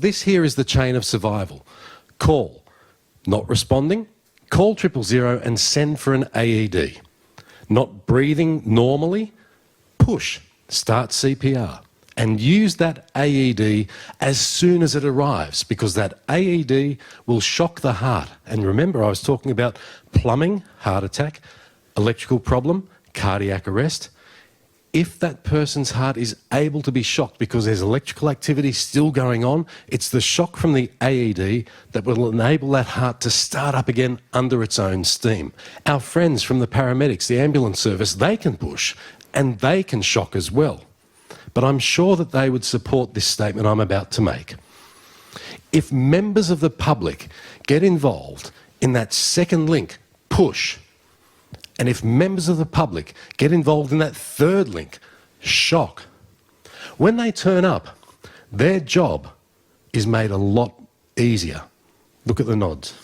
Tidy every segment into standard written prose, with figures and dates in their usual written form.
This here is the chain of survival. Call. Not responding? Call 000 and send for an AED. Not breathing normally? Push. Start CPR. And use that AED as soon as it arrives, because that AED will shock the heart. And remember, I was talking about plumbing, heart attack, electrical problem, cardiac arrest. If that person's heart is able to be shocked because there's electrical activity still going on, it's the shock from the AED that will enable that heart to start up again under its own steam. Our friends from the paramedics, the ambulance service, they can push and they can shock as well. But I'm sure that they would support this statement I'm about to make. If members of the public get involved in that second link, push, and if members of the public get involved in that third link, shock, when they turn up, their job is made a lot easier. Look at the nods.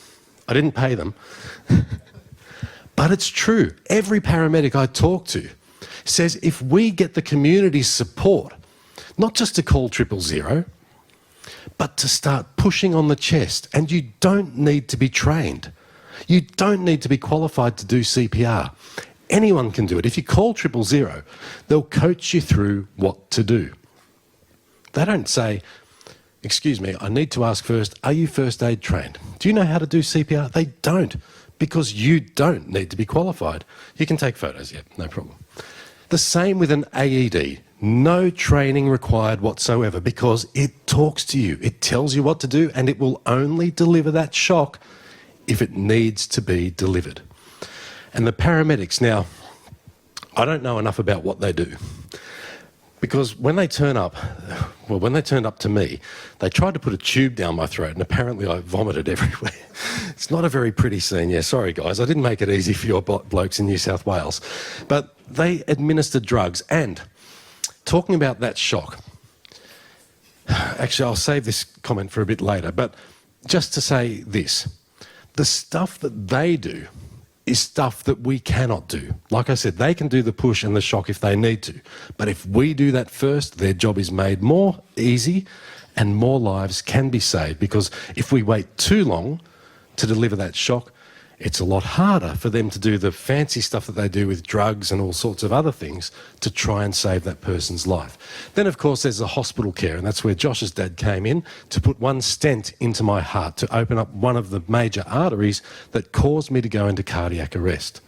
I didn't pay them. But it's true. Every paramedic I talk to says if we get the community's support, not just to call 000, but to start pushing on the chest, and you don't need to be trained. You don't need to be qualified to do CPR. Anyone can do it. If you call 000, they'll coach you through what to do. They don't say, excuse me, I need to ask first, are you first aid trained? Do you know how to do CPR? They don't, because you don't need to be qualified. You can take photos, yeah, no problem. The same with an AED. No training required whatsoever, because it talks to you. It tells you what to do, and it will only deliver that shock if it needs to be delivered. And the paramedics, now, I don't know enough about what they do, because when they turn up, well, when they turned up to me, they tried to put a tube down my throat, and apparently I vomited everywhere. It's not a very pretty scene. Yeah, sorry guys, I didn't make it easy for your blokes in New South Wales. But they administered drugs, and talking about that shock, actually I'll save this comment for a bit later, but just to say this, the stuff that they do is stuff that we cannot do. Like I said, they can do the push and the shock if they need to. But if we do that first, their job is made more easy and more lives can be saved. Because if we wait too long to deliver that shock, it's a lot harder for them to do the fancy stuff that they do with drugs and all sorts of other things to try and save that person's life. Then, of course, there's the hospital care, and that's where Josh's dad came in to put one stent into my heart to open up one of the major arteries that caused me to go into cardiac arrest.